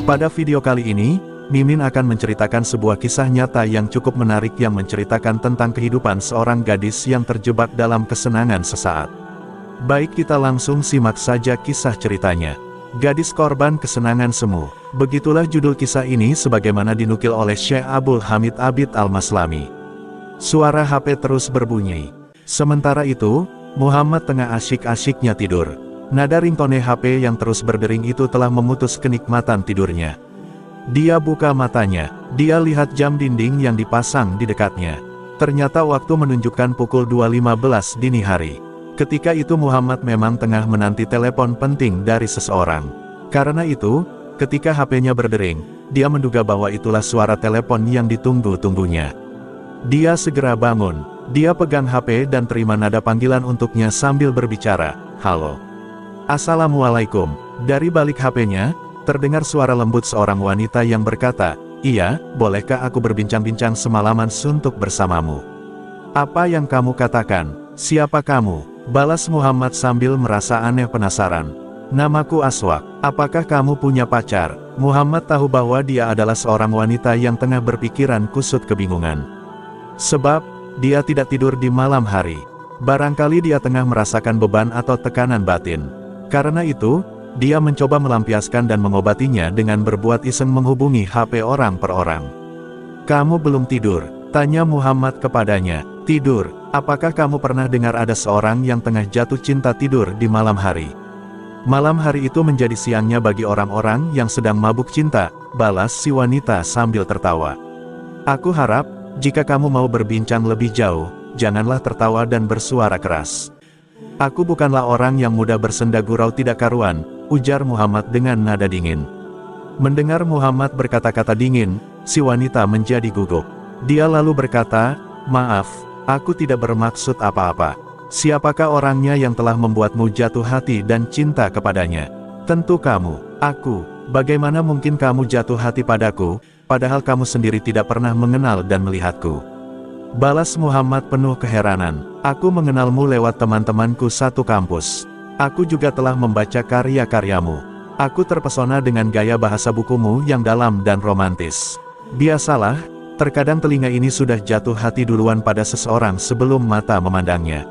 Pada video kali ini, Mimin akan menceritakan sebuah kisah nyata yang cukup menarik yang menceritakan tentang kehidupan seorang gadis yang terjebak dalam kesenangan sesaat. Baik, kita langsung simak saja kisah ceritanya. Gadis korban kesenangan semu. Begitulah judul kisah ini sebagaimana dinukil oleh Syekh Abdul Hamid Abid Al-Maslami. Suara HP terus berbunyi. Sementara itu, Muhammad tengah asyik-asyiknya tidur. Nada ringtone HP yang terus berdering itu telah memutus kenikmatan tidurnya. Dia buka matanya, dia lihat jam dinding yang dipasang di dekatnya. Ternyata waktu menunjukkan pukul 2.15 dini hari. Ketika itu Muhammad memang tengah menanti telepon penting dari seseorang. Karena itu, ketika HP-nya berdering, dia menduga bahwa itulah suara telepon yang ditunggu-tunggunya. Dia segera bangun, dia pegang HP dan terima nada panggilan untuknya sambil berbicara, "Halo. Assalamualaikum." Dari balik HP-nya, terdengar suara lembut seorang wanita yang berkata, "Iya, bolehkah aku berbincang-bincang semalaman suntuk bersamamu?" "Apa yang kamu katakan? Siapa kamu?" balas Muhammad sambil merasa aneh penasaran. "Namaku Aswak. Apakah kamu punya pacar?" Muhammad tahu bahwa dia adalah seorang wanita yang tengah berpikiran kusut kebingungan. Sebab, dia tidak tidur di malam hari. Barangkali dia tengah merasakan beban atau tekanan batin. Karena itu, dia mencoba melampiaskan dan mengobatinya dengan berbuat iseng menghubungi HP orang per orang. "Kamu belum tidur?" tanya Muhammad kepadanya. "Tidur? Apakah kamu pernah dengar ada seorang yang tengah jatuh cinta tidur di malam hari?" "Malam hari itu menjadi siangnya bagi orang-orang yang sedang mabuk cinta," balas si wanita sambil tertawa. "Aku harap, jika kamu mau berbincang lebih jauh, janganlah tertawa dan bersuara keras. Aku bukanlah orang yang mudah bersenda gurau tidak karuan," ujar Muhammad dengan nada dingin. Mendengar Muhammad berkata-kata dingin, si wanita menjadi gugup. Dia lalu berkata, "Maaf, aku tidak bermaksud apa-apa. Siapakah orangnya yang telah membuatmu jatuh hati dan cinta kepadanya?" "Tentu kamu." "Aku? Bagaimana mungkin kamu jatuh hati padaku, padahal kamu sendiri tidak pernah mengenal dan melihatku?" balas Muhammad penuh keheranan. "Aku mengenalmu lewat teman-temanku satu kampus. Aku juga telah membaca karya-karyamu. Aku terpesona dengan gaya bahasa bukumu yang dalam dan romantis. Biasalah, terkadang telinga ini sudah jatuh hati duluan pada seseorang sebelum mata memandangnya.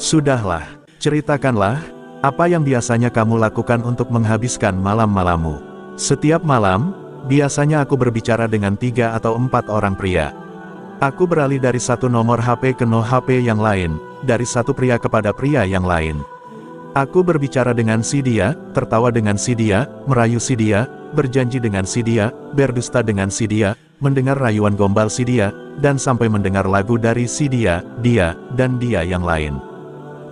Sudahlah, ceritakanlah, apa yang biasanya kamu lakukan untuk menghabiskan malam-malammu?" "Setiap malam, biasanya aku berbicara dengan 3 atau 4 orang pria. Aku beralih dari satu nomor HP ke HP yang lain, dari satu pria kepada pria yang lain. Aku berbicara dengan si dia, tertawa dengan si dia, merayu si dia, berjanji dengan si dia, berdusta dengan si dia, mendengar rayuan gombal si dia, dan sampai mendengar lagu dari si dia, dan dia yang lain.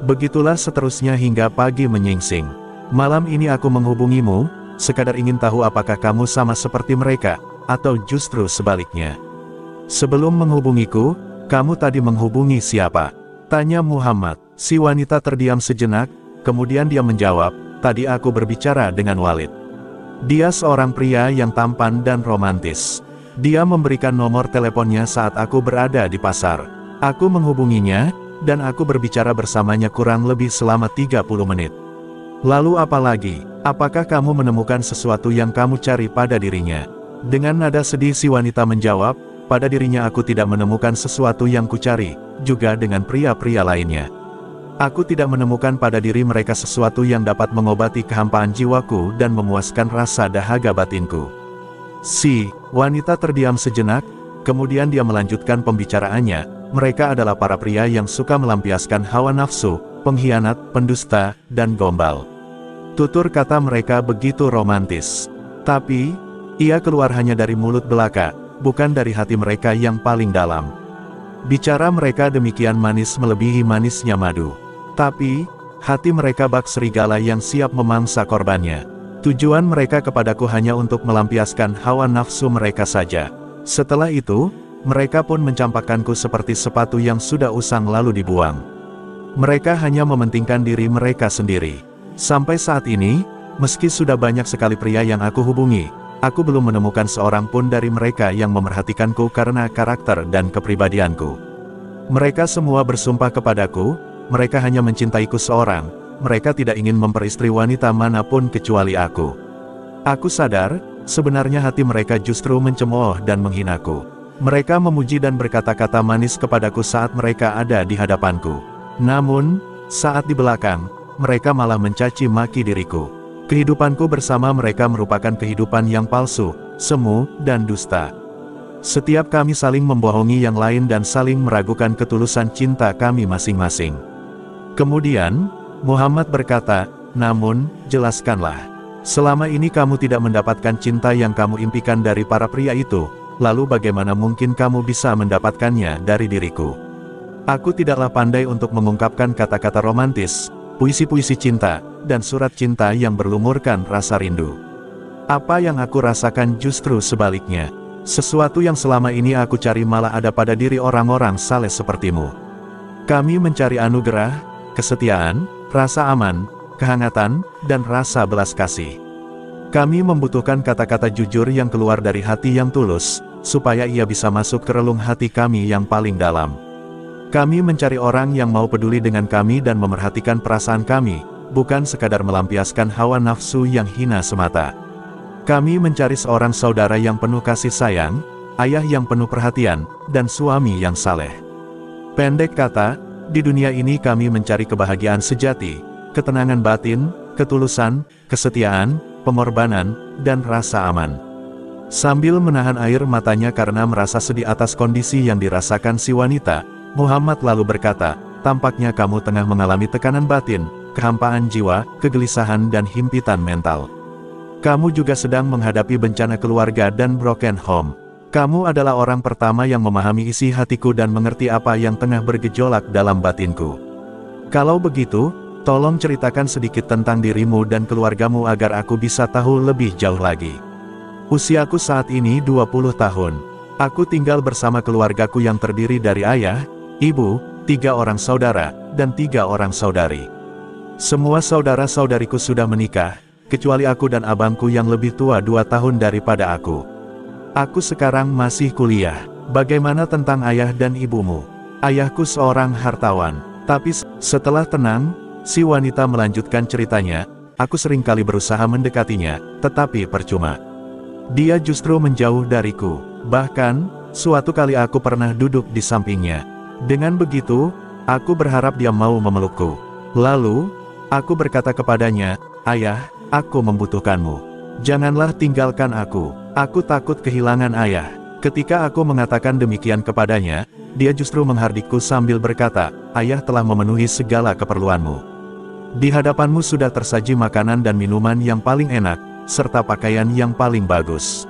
Begitulah seterusnya hingga pagi menyingsing. Malam ini aku menghubungimu, sekadar ingin tahu apakah kamu sama seperti mereka, atau justru sebaliknya." "Sebelum menghubungiku, kamu tadi menghubungi siapa?" tanya Muhammad. Si wanita terdiam sejenak, kemudian dia menjawab, "Tadi aku berbicara dengan Walid. Dia seorang pria yang tampan dan romantis. Dia memberikan nomor teleponnya saat aku berada di pasar. Aku menghubunginya, dan aku berbicara bersamanya kurang lebih selama 30 menit. Lalu apa lagi? Apakah kamu menemukan sesuatu yang kamu cari pada dirinya?" Dengan nada sedih si wanita menjawab, "Pada dirinya aku tidak menemukan sesuatu yang kucari, juga dengan pria-pria lainnya. Aku tidak menemukan pada diri mereka sesuatu yang dapat mengobati kehampaan jiwaku dan memuaskan rasa dahaga batinku." Si wanita terdiam sejenak, kemudian dia melanjutkan pembicaraannya. "Mereka adalah para pria yang suka melampiaskan hawa nafsu, pengkhianat, pendusta, dan gombal. Tutur kata mereka begitu romantis. Tapi, ia keluar hanya dari mulut belaka, bukan dari hati mereka yang paling dalam. Bicara mereka demikian manis melebihi manisnya madu. Tapi, hati mereka bak serigala yang siap memangsa korbannya. Tujuan mereka kepadaku hanya untuk melampiaskan hawa nafsu mereka saja. Setelah itu, mereka pun mencampakkanku seperti sepatu yang sudah usang lalu dibuang. Mereka hanya mementingkan diri mereka sendiri. Sampai saat ini, meski sudah banyak sekali pria yang aku hubungi, aku belum menemukan seorang pun dari mereka yang memerhatikanku karena karakter dan kepribadianku. Mereka semua bersumpah kepadaku, mereka hanya mencintaiku seorang, mereka tidak ingin memperistri wanita manapun kecuali aku. Aku sadar, sebenarnya hati mereka justru mencemooh dan menghinaku. Mereka memuji dan berkata-kata manis kepadaku saat mereka ada di hadapanku. Namun, saat di belakang, mereka malah mencaci maki diriku. Kehidupanku bersama mereka merupakan kehidupan yang palsu, semu, dan dusta. Setiap kami saling membohongi yang lain dan saling meragukan ketulusan cinta kami masing-masing. Kemudian, Muhammad berkata, namun, jelaskanlah. Selama ini kamu tidak mendapatkan cinta yang kamu impikan dari para pria itu, lalu bagaimana mungkin kamu bisa mendapatkannya dari diriku? Aku tidaklah pandai untuk mengungkapkan kata-kata romantis, puisi-puisi cinta, dan surat cinta yang berlumurkan rasa rindu. Apa yang aku rasakan justru sebaliknya. Sesuatu yang selama ini aku cari malah ada pada diri orang-orang saleh sepertimu. Kami mencari anugerah, kesetiaan, rasa aman, kehangatan, dan rasa belas kasih. Kami membutuhkan kata-kata jujur yang keluar dari hati yang tulus, supaya ia bisa masuk ke relung hati kami yang paling dalam. Kami mencari orang yang mau peduli dengan kami dan memerhatikan perasaan kami, bukan sekadar melampiaskan hawa nafsu yang hina semata. Kami mencari seorang saudara yang penuh kasih sayang, ayah yang penuh perhatian, dan suami yang saleh. Pendek kata, di dunia ini kami mencari kebahagiaan sejati, ketenangan batin, ketulusan, kesetiaan, pengorbanan, dan rasa aman. Sambil menahan air matanya karena merasa sedih atas kondisi yang dirasakan si wanita, Muhammad lalu berkata, tampaknya kamu tengah mengalami tekanan batin, kehampaan jiwa, kegelisahan dan himpitan mental. Kamu juga sedang menghadapi bencana keluarga dan broken home. Kamu adalah orang pertama yang memahami isi hatiku dan mengerti apa yang tengah bergejolak dalam batinku. Kalau begitu, tolong ceritakan sedikit tentang dirimu dan keluargamu agar aku bisa tahu lebih jauh lagi. Usiaku saat ini 20 tahun. Aku tinggal bersama keluargaku yang terdiri dari ayah, ibu, 3 orang saudara, dan 3 orang saudari. Semua saudara-saudariku sudah menikah, kecuali aku dan abangku yang lebih tua 2 tahun daripada aku. Aku sekarang masih kuliah. Bagaimana tentang ayah dan ibumu? Ayahku seorang hartawan. Tapi setelah tenang, si wanita melanjutkan ceritanya, aku seringkali berusaha mendekatinya, tetapi percuma. Dia justru menjauh dariku. Bahkan, suatu kali aku pernah duduk di sampingnya. Dengan begitu, aku berharap dia mau memelukku. Lalu, aku berkata kepadanya, ayah, aku membutuhkanmu. Janganlah tinggalkan aku. Aku takut kehilangan ayah. Ketika aku mengatakan demikian kepadanya, dia justru menghardikku sambil berkata, ayah telah memenuhi segala keperluanmu. Di hadapanmu sudah tersaji makanan dan minuman yang paling enak, serta pakaian yang paling bagus.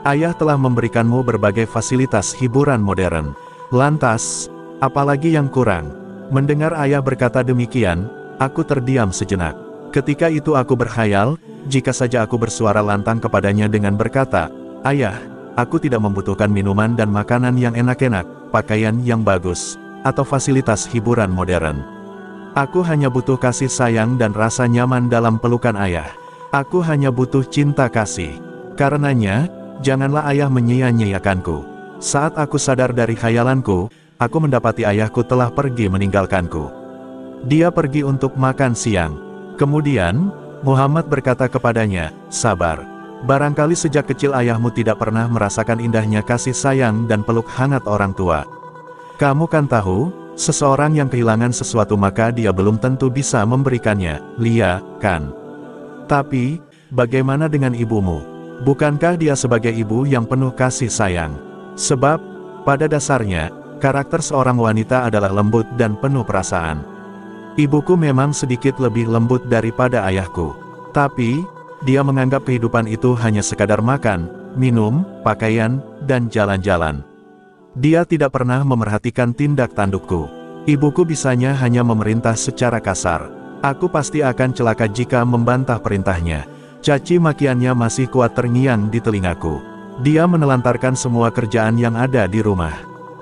Ayah telah memberikanmu berbagai fasilitas hiburan modern. Lantas, apalagi yang kurang? Mendengar ayah berkata demikian, aku terdiam sejenak. Ketika itu aku berkhayal, jika saja aku bersuara lantang kepadanya dengan berkata, ayah, aku tidak membutuhkan minuman dan makanan yang enak-enak, pakaian yang bagus, atau fasilitas hiburan modern. Aku hanya butuh kasih sayang dan rasa nyaman dalam pelukan ayah. Aku hanya butuh cinta kasih. Karenanya, janganlah ayah menyia-nyiakanku. Saat aku sadar dari khayalanku, aku mendapati ayahku telah pergi meninggalkanku. Dia pergi untuk makan siang. Kemudian, Muhammad berkata kepadanya, sabar. Barangkali sejak kecil ayahmu tidak pernah merasakan indahnya kasih sayang dan peluk hangat orang tua. Kamu kan tahu, seseorang yang kehilangan sesuatu maka dia belum tentu bisa memberikannya, Lia, kan? Tapi, bagaimana dengan ibumu? Bukankah dia sebagai ibu yang penuh kasih sayang? Sebab, pada dasarnya, karakter seorang wanita adalah lembut dan penuh perasaan. Ibuku memang sedikit lebih lembut daripada ayahku. Tapi, dia menganggap kehidupan itu hanya sekadar makan, minum, pakaian, dan jalan-jalan. Dia tidak pernah memerhatikan tindak tandukku. Ibuku bisanya hanya memerintah secara kasar. Aku pasti akan celaka jika membantah perintahnya. Caci makiannya masih kuat terngiang di telingaku. Dia menelantarkan semua kerjaan yang ada di rumah.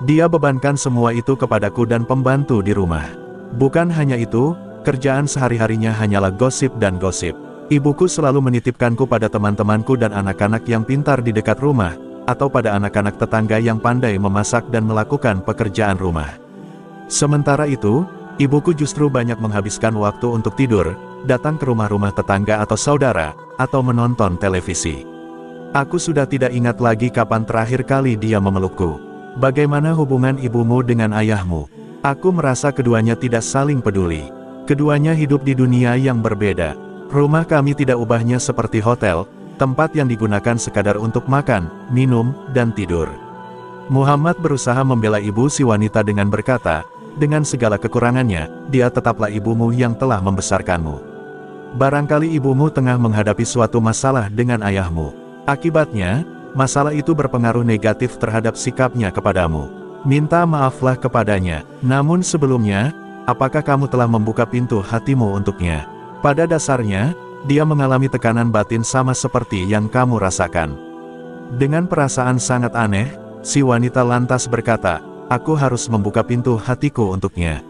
Dia bebankan semua itu kepadaku dan pembantu di rumah. Bukan hanya itu, kerjaan sehari-harinya hanyalah gosip dan gosip. Ibuku selalu menitipkanku pada teman-temanku dan anak-anak yang pintar di dekat rumah, atau pada anak-anak tetangga yang pandai memasak dan melakukan pekerjaan rumah. Sementara itu, ibuku justru banyak menghabiskan waktu untuk tidur, datang ke rumah-rumah tetangga atau saudara, atau menonton televisi. Aku sudah tidak ingat lagi kapan terakhir kali dia memelukku. Bagaimana hubungan ibumu dengan ayahmu? Aku merasa keduanya tidak saling peduli. Keduanya hidup di dunia yang berbeda. Rumah kami tidak ubahnya seperti hotel, tempat yang digunakan sekadar untuk makan, minum, dan tidur. Muhammad berusaha membela ibu si wanita dengan berkata, dengan segala kekurangannya, dia tetaplah ibumu yang telah membesarkanmu. Barangkali ibumu tengah menghadapi suatu masalah dengan ayahmu. Akibatnya, masalah itu berpengaruh negatif terhadap sikapnya kepadamu. Minta maaflah kepadanya. Namun sebelumnya, apakah kamu telah membuka pintu hatimu untuknya? Pada dasarnya, dia mengalami tekanan batin sama seperti yang kamu rasakan. Dengan perasaan sangat aneh, si wanita lantas berkata, aku harus membuka pintu hatiku untuknya.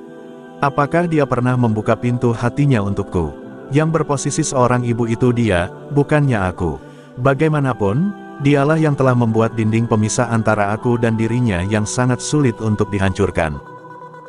Apakah dia pernah membuka pintu hatinya untukku? Yang berposisi seorang ibu itu dia, bukannya aku. Bagaimanapun, dialah yang telah membuat dinding pemisah antara aku dan dirinya yang sangat sulit untuk dihancurkan.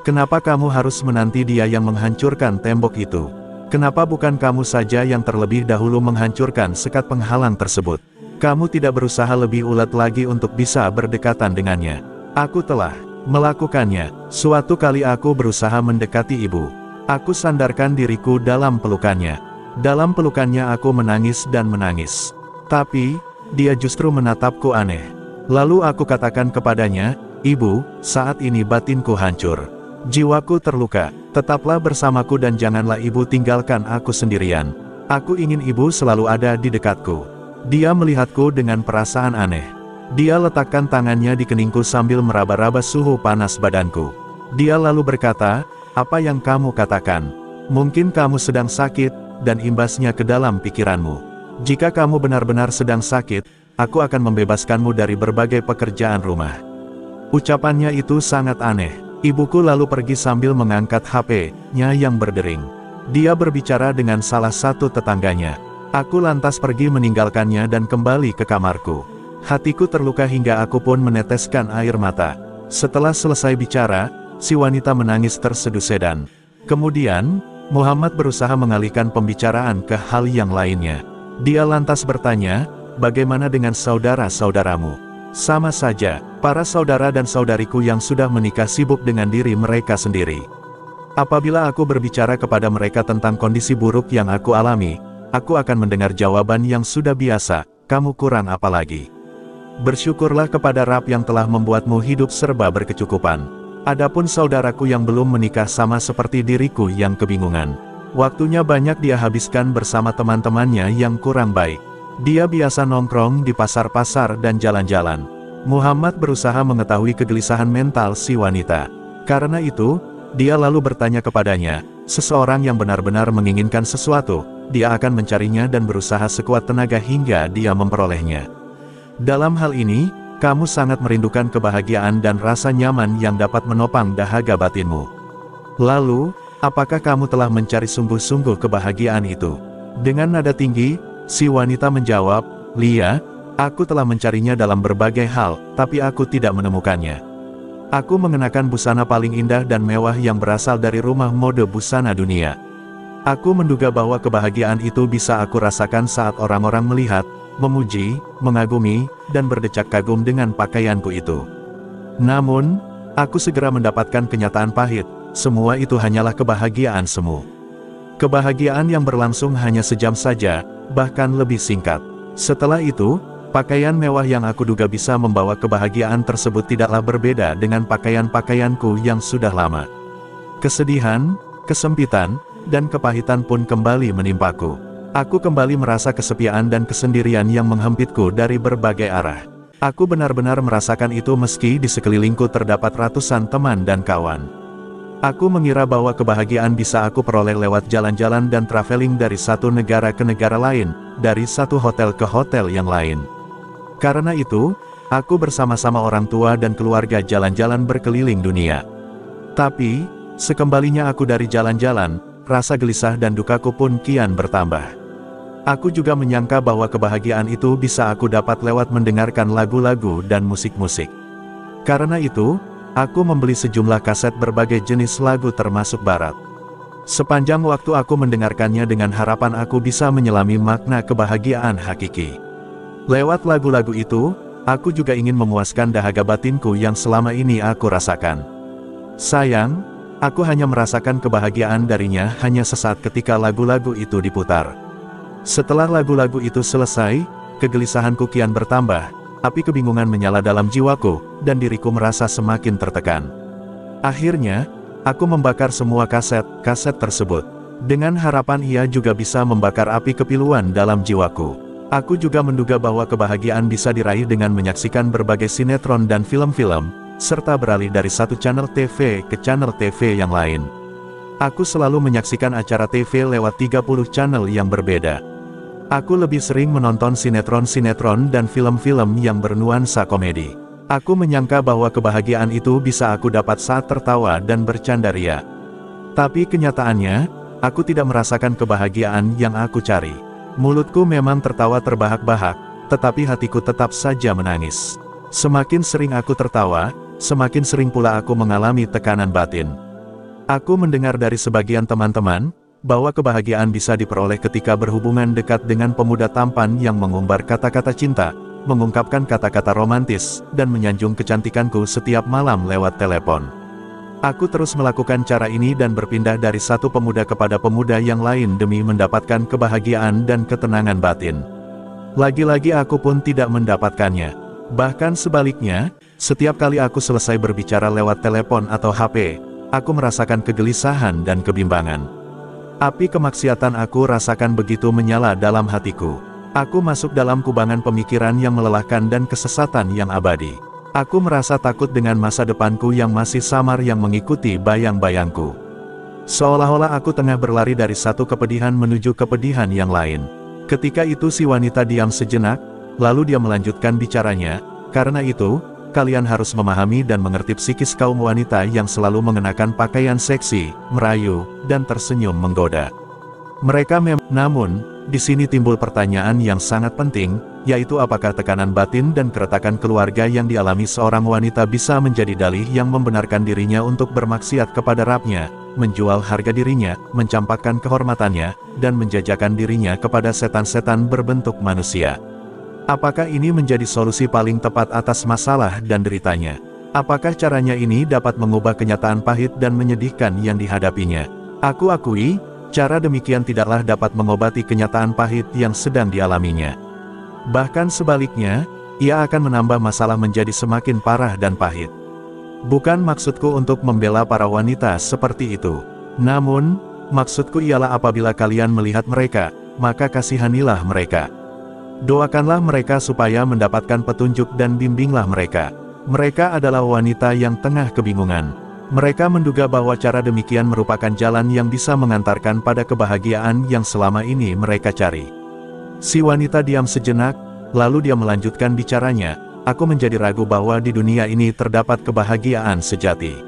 Kenapa kamu harus menanti dia yang menghancurkan tembok itu? Kenapa bukan kamu saja yang terlebih dahulu menghancurkan sekat penghalang tersebut? Kamu tidak berusaha lebih ulet lagi untuk bisa berdekatan dengannya. Aku telah melakukannya. Suatu kali aku berusaha mendekati ibu. Aku sandarkan diriku dalam pelukannya. Dalam pelukannya aku menangis dan menangis. Tapi, dia justru menatapku aneh. Lalu aku katakan kepadanya, Ibu, saat ini batinku hancur. Jiwaku terluka, tetaplah bersamaku dan janganlah ibu tinggalkan aku sendirian. Aku ingin ibu selalu ada di dekatku. Dia melihatku dengan perasaan aneh. Dia letakkan tangannya di keningku sambil meraba-raba suhu panas badanku. Dia lalu berkata, apa yang kamu katakan? Mungkin kamu sedang sakit, dan imbasnya ke dalam pikiranmu. Jika kamu benar-benar sedang sakit, aku akan membebaskanmu dari berbagai pekerjaan rumah. Ucapannya itu sangat aneh. Ibuku lalu pergi sambil mengangkat HP-nya yang berdering. Dia berbicara dengan salah satu tetangganya. Aku lantas pergi meninggalkannya dan kembali ke kamarku. Hatiku terluka hingga aku pun meneteskan air mata. Setelah selesai bicara, si wanita menangis terseduh-sedan. Kemudian, Muhammad berusaha mengalihkan pembicaraan ke hal yang lainnya. Dia lantas bertanya, bagaimana dengan saudara-saudaramu? Sama saja, para saudara dan saudariku yang sudah menikah sibuk dengan diri mereka sendiri. Apabila aku berbicara kepada mereka tentang kondisi buruk yang aku alami, aku akan mendengar jawaban yang sudah biasa, kamu kurang apa lagi? Bersyukurlah kepada Rabb yang telah membuatmu hidup serba berkecukupan. Adapun saudaraku yang belum menikah sama seperti diriku yang kebingungan. Waktunya banyak dia habiskan bersama teman-temannya yang kurang baik. Dia biasa nongkrong di pasar-pasar dan jalan-jalan. Muhammad berusaha mengetahui kegelisahan mental si wanita. Karena itu, dia lalu bertanya kepadanya, seseorang yang benar-benar menginginkan sesuatu, dia akan mencarinya dan berusaha sekuat tenaga hingga dia memperolehnya. Dalam hal ini, kamu sangat merindukan kebahagiaan dan rasa nyaman yang dapat menopang dahaga batinmu. Lalu, apakah kamu telah mencari sungguh-sungguh kebahagiaan itu? Dengan nada tinggi, si wanita menjawab, Lia, aku telah mencarinya dalam berbagai hal, tapi aku tidak menemukannya. Aku mengenakan busana paling indah dan mewah yang berasal dari rumah mode busana dunia. Aku menduga bahwa kebahagiaan itu bisa aku rasakan saat orang-orang melihat, memuji, mengagumi, dan berdecak kagum dengan pakaianku itu. Namun, aku segera mendapatkan kenyataan pahit, semua itu hanyalah kebahagiaan semu. Kebahagiaan yang berlangsung hanya sejam saja, bahkan lebih singkat. Setelah itu, pakaian mewah yang aku duga bisa membawa kebahagiaan tersebut tidaklah berbeda dengan pakaian-pakaianku yang sudah lama. Kesedihan, kesempitan, dan kepahitan pun kembali menimpaku. Aku kembali merasa kesepian dan kesendirian yang menghempitku dari berbagai arah. Aku benar-benar merasakan itu meski di sekelilingku terdapat ratusan teman dan kawan. Aku mengira bahwa kebahagiaan bisa aku peroleh lewat jalan-jalan dan traveling dari satu negara ke negara lain, dari satu hotel ke hotel yang lain. Karena itu, aku bersama-sama orang tua dan keluarga jalan-jalan berkeliling dunia. Tapi, sekembalinya aku dari jalan-jalan, rasa gelisah dan dukaku pun kian bertambah. Aku juga menyangka bahwa kebahagiaan itu bisa aku dapat lewat mendengarkan lagu-lagu dan musik-musik. Karena itu, aku membeli sejumlah kaset berbagai jenis lagu termasuk barat. Sepanjang waktu aku mendengarkannya dengan harapan aku bisa menyelami makna kebahagiaan hakiki. Lewat lagu-lagu itu, aku juga ingin memuaskan dahaga batinku yang selama ini aku rasakan. Sayang, aku hanya merasakan kebahagiaan darinya hanya sesaat ketika lagu-lagu itu diputar. Setelah lagu-lagu itu selesai, kegelisahanku kian bertambah, api kebingungan menyala dalam jiwaku, dan diriku merasa semakin tertekan. Akhirnya, aku membakar semua kaset tersebut. Dengan harapan ia juga bisa membakar api kepiluan dalam jiwaku. Aku juga menduga bahwa kebahagiaan bisa diraih dengan menyaksikan berbagai sinetron dan film-film, serta beralih dari satu channel TV ke channel TV yang lain. Aku selalu menyaksikan acara TV lewat 30 channel yang berbeda. Aku lebih sering menonton sinetron-sinetron dan film-film yang bernuansa komedi. Aku menyangka bahwa kebahagiaan itu bisa aku dapat saat tertawa dan bercanda ria. Tapi kenyataannya, aku tidak merasakan kebahagiaan yang aku cari. Mulutku memang tertawa terbahak-bahak, tetapi hatiku tetap saja menangis. Semakin sering aku tertawa, semakin sering pula aku mengalami tekanan batin. Aku mendengar dari sebagian teman-teman, bahwa kebahagiaan bisa diperoleh ketika berhubungan dekat dengan pemuda tampan yang mengumbar kata-kata cinta, mengungkapkan kata-kata romantis, dan menyanjung kecantikanku setiap malam lewat telepon. Aku terus melakukan cara ini dan berpindah dari satu pemuda kepada pemuda yang lain demi mendapatkan kebahagiaan dan ketenangan batin. Lagi-lagi aku pun tidak mendapatkannya. Bahkan sebaliknya, setiap kali aku selesai berbicara lewat telepon atau HP, aku merasakan kegelisahan dan kebimbangan. Api kemaksiatan aku rasakan begitu menyala dalam hatiku. Aku masuk dalam kubangan pemikiran yang melelahkan dan kesesatan yang abadi. Aku merasa takut dengan masa depanku yang masih samar yang mengikuti bayang-bayangku. Seolah-olah aku tengah berlari dari satu kepedihan menuju kepedihan yang lain. Ketika itu si wanita diam sejenak, lalu dia melanjutkan bicaranya, "Karena itu, kalian harus memahami dan mengerti psikis kaum wanita yang selalu mengenakan pakaian seksi, merayu, dan tersenyum menggoda. Namun, di sini timbul pertanyaan yang sangat penting, yaitu apakah tekanan batin dan keretakan keluarga yang dialami seorang wanita bisa menjadi dalih yang membenarkan dirinya untuk bermaksiat kepada Rabb-nya, menjual harga dirinya, mencampakkan kehormatannya, dan menjajakan dirinya kepada setan-setan berbentuk manusia. Apakah ini menjadi solusi paling tepat atas masalah dan deritanya? Apakah caranya ini dapat mengubah kenyataan pahit dan menyedihkan yang dihadapinya? Aku akui, cara demikian tidaklah dapat mengobati kenyataan pahit yang sedang dialaminya. Bahkan sebaliknya, ia akan menambah masalah menjadi semakin parah dan pahit. Bukan maksudku untuk membela para wanita seperti itu. Namun, maksudku ialah apabila kalian melihat mereka, maka kasihanilah mereka. Doakanlah mereka supaya mendapatkan petunjuk dan bimbinglah mereka. Mereka adalah wanita yang tengah kebingungan. Mereka menduga bahwa cara demikian merupakan jalan yang bisa mengantarkan pada kebahagiaan yang selama ini mereka cari. Si wanita diam sejenak, lalu dia melanjutkan bicaranya, "Aku menjadi ragu bahwa di dunia ini terdapat kebahagiaan sejati.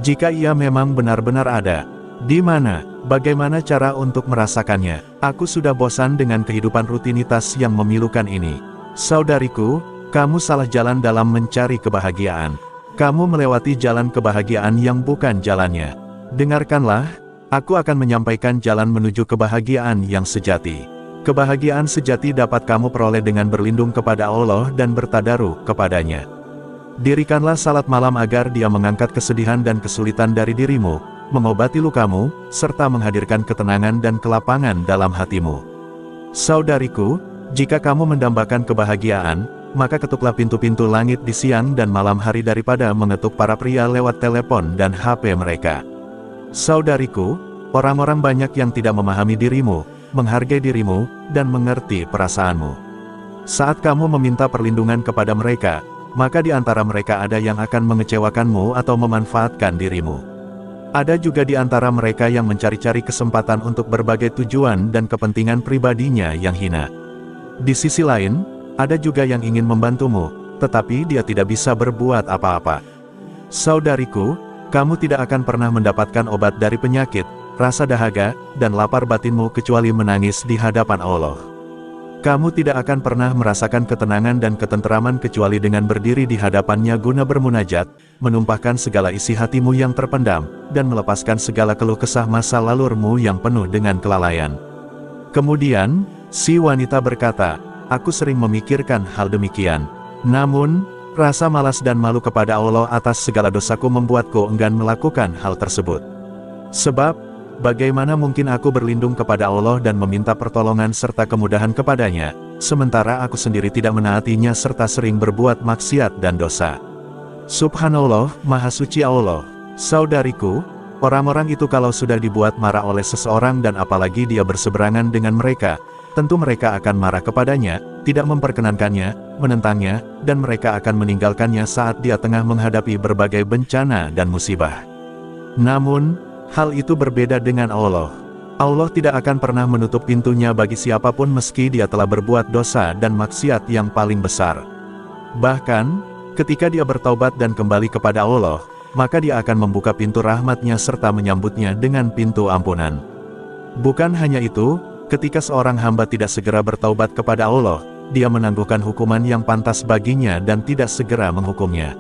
Jika ia memang benar-benar ada, di mana, bagaimana cara untuk merasakannya? Aku sudah bosan dengan kehidupan rutinitas yang memilukan ini. Saudariku, kamu salah jalan dalam mencari kebahagiaan. Kamu melewati jalan kebahagiaan yang bukan jalannya. Dengarkanlah, aku akan menyampaikan jalan menuju kebahagiaan yang sejati. Kebahagiaan sejati dapat kamu peroleh dengan berlindung kepada Allah dan bertadaruk kepadanya. Dirikanlah salat malam agar Dia mengangkat kesedihan dan kesulitan dari dirimu, mengobati lukamu, serta menghadirkan ketenangan dan kelapangan dalam hatimu. Saudariku, jika kamu mendambakan kebahagiaan, maka ketuklah pintu-pintu langit di siang dan malam hari daripada mengetuk para pria lewat telepon dan HP mereka. Saudariku, orang-orang banyak yang tidak memahami dirimu, menghargai dirimu, dan mengerti perasaanmu. Saat kamu meminta perlindungan kepada mereka, maka di antara mereka ada yang akan mengecewakanmu atau memanfaatkan dirimu. Ada juga di antara mereka yang mencari-cari kesempatan untuk berbagai tujuan dan kepentingan pribadinya yang hina. Di sisi lain, ada juga yang ingin membantumu, tetapi dia tidak bisa berbuat apa-apa. Saudariku, kamu tidak akan pernah mendapatkan obat dari penyakit, rasa dahaga, dan lapar batinmu kecuali menangis di hadapan Allah. Kamu tidak akan pernah merasakan ketenangan dan ketenteraman kecuali dengan berdiri di hadapannya guna bermunajat, menumpahkan segala isi hatimu yang terpendam, dan melepaskan segala keluh kesah masa lalurmu yang penuh dengan kelalaian. Kemudian, si wanita berkata, aku sering memikirkan hal demikian. Namun, rasa malas dan malu kepada Allah atas segala dosaku membuatku enggan melakukan hal tersebut. Sebab, bagaimana mungkin aku berlindung kepada Allah dan meminta pertolongan serta kemudahan kepadanya, sementara aku sendiri tidak menaatinya serta sering berbuat maksiat dan dosa. Subhanallah, Maha Suci Allah. Saudariku, orang-orang itu kalau sudah dibuat marah oleh seseorang dan apalagi dia berseberangan dengan mereka, tentu mereka akan marah kepadanya, tidak memperkenankannya, menentangnya, dan mereka akan meninggalkannya saat dia tengah menghadapi berbagai bencana dan musibah. Namun, hal itu berbeda dengan Allah. Allah tidak akan pernah menutup pintunya bagi siapapun meski dia telah berbuat dosa dan maksiat yang paling besar. Bahkan, ketika dia bertaubat dan kembali kepada Allah, maka dia akan membuka pintu rahmat-Nya serta menyambutnya dengan pintu ampunan. Bukan hanya itu, ketika seorang hamba tidak segera bertaubat kepada Allah, dia menangguhkan hukuman yang pantas baginya dan tidak segera menghukumnya.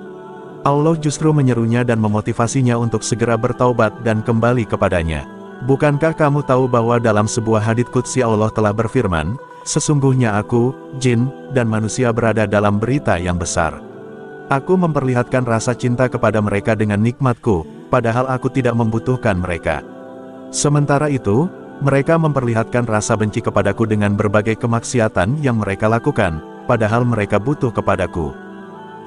Allah justru menyerunya dan memotivasinya untuk segera bertaubat dan kembali kepadanya. Bukankah kamu tahu bahwa dalam sebuah hadits qudsi Allah telah berfirman, sesungguhnya aku, jin, dan manusia berada dalam berita yang besar. Aku memperlihatkan rasa cinta kepada mereka dengan nikmatku, padahal aku tidak membutuhkan mereka. Sementara itu, mereka memperlihatkan rasa benci kepadaku dengan berbagai kemaksiatan yang mereka lakukan, padahal mereka butuh kepadaku.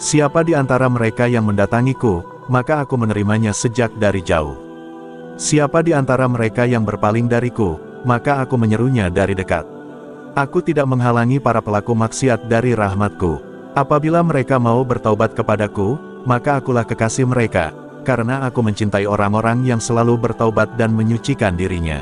Siapa di antara mereka yang mendatangiku, maka aku menerimanya sejak dari jauh. Siapa di antara mereka yang berpaling dariku, maka aku menyerunya dari dekat. Aku tidak menghalangi para pelaku maksiat dari rahmatku. Apabila mereka mau bertaubat kepadaku, maka akulah kekasih mereka, karena aku mencintai orang-orang yang selalu bertaubat dan menyucikan dirinya.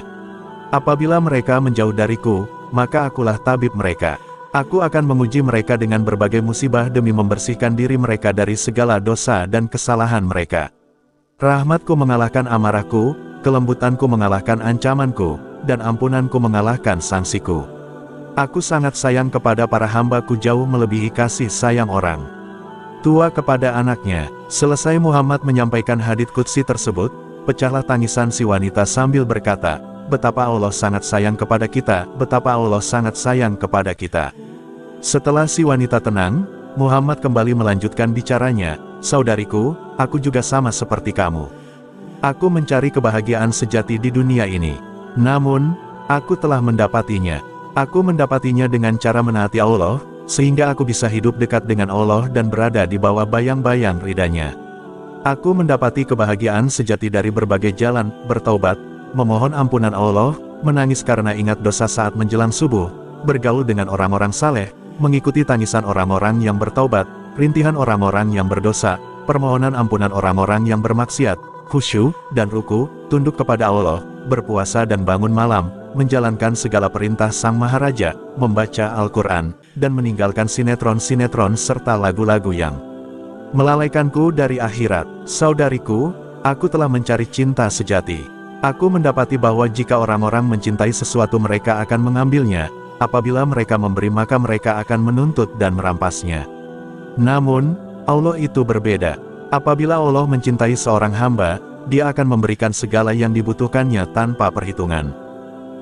Apabila mereka menjauh dariku, maka akulah tabib mereka. Aku akan menguji mereka dengan berbagai musibah demi membersihkan diri mereka dari segala dosa dan kesalahan mereka. Rahmatku mengalahkan amarahku, kelembutanku mengalahkan ancamanku, dan ampunanku mengalahkan sanksiku. Aku sangat sayang kepada para hamba-Ku jauh melebihi kasih sayang orang tua kepada anaknya. Selesai Muhammad menyampaikan hadits qudsi tersebut, pecahlah tangisan si wanita sambil berkata, betapa Allah sangat sayang kepada kita, betapa Allah sangat sayang kepada kita. Setelah si wanita tenang, Muhammad kembali melanjutkan bicaranya, saudariku, aku juga sama seperti kamu. Aku mencari kebahagiaan sejati di dunia ini. Namun, aku telah mendapatinya. Aku mendapatinya dengan cara menaati Allah, sehingga aku bisa hidup dekat dengan Allah dan berada di bawah bayang-bayang ridha-Nya. Aku mendapati kebahagiaan sejati dari berbagai jalan, bertaubat, memohon ampunan Allah, menangis karena ingat dosa saat menjelang subuh, bergaul dengan orang-orang saleh, mengikuti tangisan orang-orang yang bertaubat, rintihan orang-orang yang berdosa, permohonan ampunan orang-orang yang bermaksiat, khusyuk dan ruku, tunduk kepada Allah, berpuasa dan bangun malam, menjalankan segala perintah Sang Maharaja, membaca Al-Quran, dan meninggalkan sinetron-sinetron serta lagu-lagu yang melalaikanku dari akhirat. Saudariku, aku telah mencari cinta sejati. Aku mendapati bahwa jika orang-orang mencintai sesuatu mereka akan mengambilnya, apabila mereka memberi maka mereka akan menuntut dan merampasnya. Namun, Allah itu berbeda. Apabila Allah mencintai seorang hamba, Dia akan memberikan segala yang dibutuhkannya tanpa perhitungan.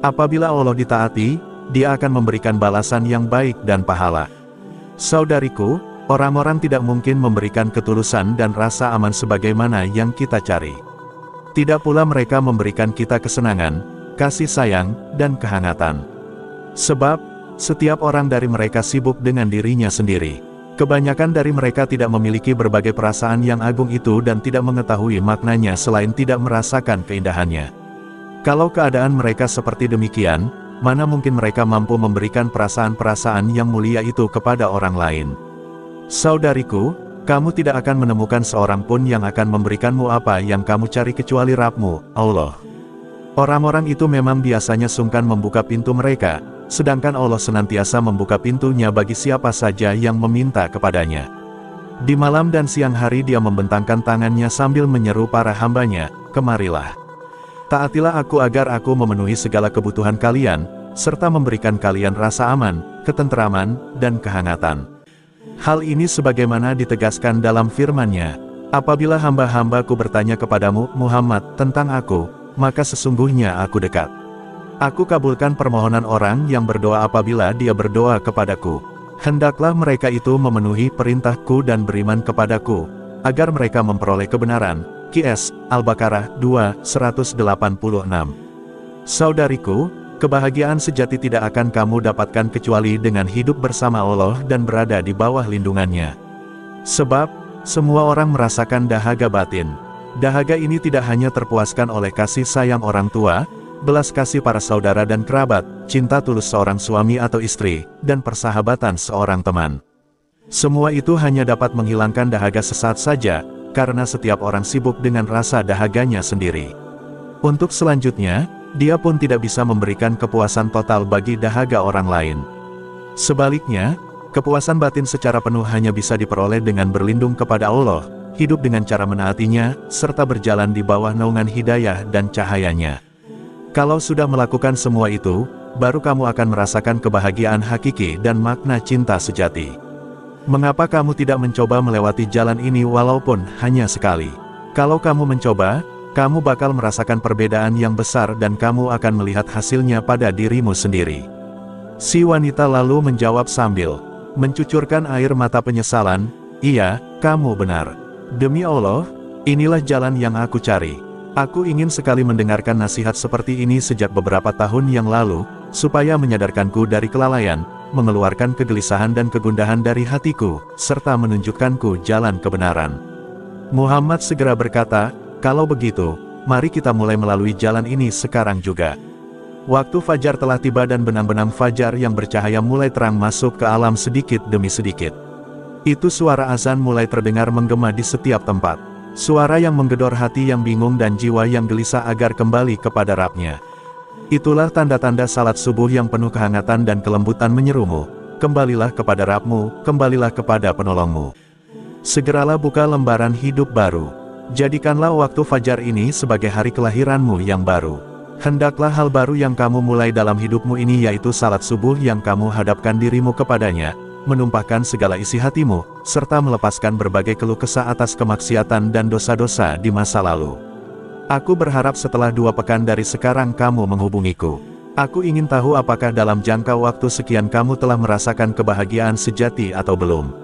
Apabila Allah ditaati, Dia akan memberikan balasan yang baik dan pahala. Saudariku, orang-orang tidak mungkin memberikan ketulusan dan rasa aman sebagaimana yang kita cari. Tidak pula mereka memberikan kita kesenangan, kasih sayang, dan kehangatan. Sebab, setiap orang dari mereka sibuk dengan dirinya sendiri. Kebanyakan dari mereka tidak memiliki berbagai perasaan yang agung itu dan tidak mengetahui maknanya selain tidak merasakan keindahannya. Kalau keadaan mereka seperti demikian, mana mungkin mereka mampu memberikan perasaan-perasaan yang mulia itu kepada orang lain. Saudariku, kamu tidak akan menemukan seorang pun yang akan memberikanmu apa yang kamu cari kecuali Rabb-mu, Allah. Orang-orang itu memang biasanya sungkan membuka pintu mereka, sedangkan Allah senantiasa membuka pintunya bagi siapa saja yang meminta kepadanya. Di malam dan siang hari Dia membentangkan tangannya sambil menyeru para hambanya, kemarilah. Taatilah aku agar aku memenuhi segala kebutuhan kalian, serta memberikan kalian rasa aman, ketentraman, dan kehangatan. Hal ini sebagaimana ditegaskan dalam firman-Nya, apabila hamba-hambaku bertanya kepadamu, Muhammad, tentang aku, maka sesungguhnya aku dekat. Aku kabulkan permohonan orang yang berdoa apabila dia berdoa kepadaku. Hendaklah mereka itu memenuhi perintahku dan beriman kepadaku, agar mereka memperoleh kebenaran. QS, Al-Baqarah 2:186. Saudariku, kebahagiaan sejati tidak akan kamu dapatkan kecuali dengan hidup bersama Allah dan berada di bawah lindungannya. Sebab, semua orang merasakan dahaga batin. Dahaga ini tidak hanya terpuaskan oleh kasih sayang orang tua, belas kasih para saudara dan kerabat, cinta tulus seorang suami atau istri, dan persahabatan seorang teman. Semua itu hanya dapat menghilangkan dahaga sesaat saja, karena setiap orang sibuk dengan rasa dahaganya sendiri. Untuk selanjutnya, dia pun tidak bisa memberikan kepuasan total bagi dahaga orang lain. Sebaliknya, kepuasan batin secara penuh hanya bisa diperoleh dengan berlindung kepada Allah, hidup dengan cara menaatinya, serta berjalan di bawah naungan hidayah dan cahayanya. Kalau sudah melakukan semua itu, baru kamu akan merasakan kebahagiaan hakiki dan makna cinta sejati. Mengapa kamu tidak mencoba melewati jalan ini walaupun hanya sekali? Kalau kamu mencoba, kamu bakal merasakan perbedaan yang besar dan kamu akan melihat hasilnya pada dirimu sendiri. Si wanita lalu menjawab sambil mencucurkan air mata penyesalan, "Iya, kamu benar. Demi Allah, inilah jalan yang aku cari. Aku ingin sekali mendengarkan nasihat seperti ini sejak beberapa tahun yang lalu, supaya menyadarkanku dari kelalaian, mengeluarkan kegelisahan dan kegundahan dari hatiku, serta menunjukkanku jalan kebenaran." Muhammad segera berkata, "Kalau begitu, mari kita mulai melalui jalan ini sekarang juga." Waktu fajar telah tiba dan benang-benang fajar yang bercahaya mulai terang masuk ke alam sedikit demi sedikit. Itu suara azan mulai terdengar menggema di setiap tempat. Suara yang menggedor hati yang bingung dan jiwa yang gelisah agar kembali kepada Rabb-Nya. Itulah tanda-tanda salat subuh yang penuh kehangatan dan kelembutan menyerumu, "Kembalilah kepada Rabb-Mu, kembalilah kepada penolongmu. Segeralah buka lembaran hidup baru. Jadikanlah waktu fajar ini sebagai hari kelahiranmu yang baru. Hendaklah hal baru yang kamu mulai dalam hidupmu ini yaitu salat subuh yang kamu hadapkan dirimu kepadanya, menumpahkan segala isi hatimu, serta melepaskan berbagai keluh kesah atas kemaksiatan dan dosa-dosa di masa lalu. Aku berharap setelah 2 pekan dari sekarang kamu menghubungiku. Aku ingin tahu apakah dalam jangka waktu sekian kamu telah merasakan kebahagiaan sejati atau belum."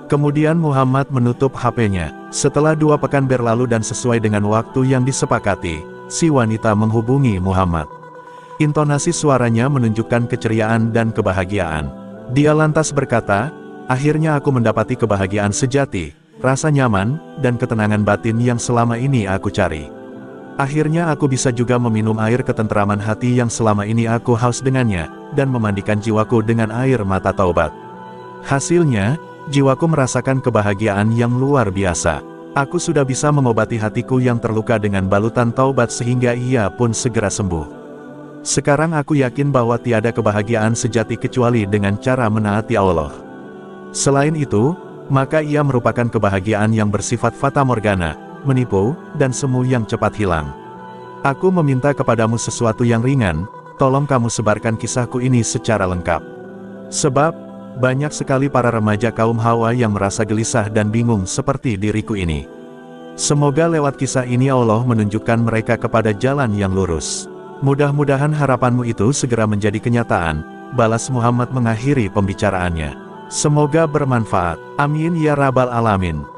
Kemudian Muhammad menutup HP-nya. Setelah 2 pekan berlalu dan sesuai dengan waktu yang disepakati, si wanita menghubungi Muhammad. Intonasi suaranya menunjukkan keceriaan dan kebahagiaan. Dia lantas berkata, "Akhirnya aku mendapati kebahagiaan sejati, rasa nyaman, dan ketenangan batin yang selama ini aku cari. Akhirnya aku bisa juga meminum air ketenteraman hati yang selama ini aku haus dengannya, dan memandikan jiwaku dengan air mata taubat. Hasilnya, jiwaku merasakan kebahagiaan yang luar biasa. Aku sudah bisa mengobati hatiku yang terluka dengan balutan taubat sehingga ia pun segera sembuh. Sekarang aku yakin bahwa tiada kebahagiaan sejati kecuali dengan cara menaati Allah. Selain itu, maka ia merupakan kebahagiaan yang bersifat fata morgana, menipu, dan semu yang cepat hilang. Aku meminta kepadamu sesuatu yang ringan, tolong kamu sebarkan kisahku ini secara lengkap. Sebab, banyak sekali para remaja kaum Hawa yang merasa gelisah dan bingung seperti diriku ini. Semoga lewat kisah ini Allah menunjukkan mereka kepada jalan yang lurus. Mudah-mudahan harapanmu itu segera menjadi kenyataan," balas Muhammad mengakhiri pembicaraannya. "Semoga bermanfaat. Amin ya Rabbal Alamin."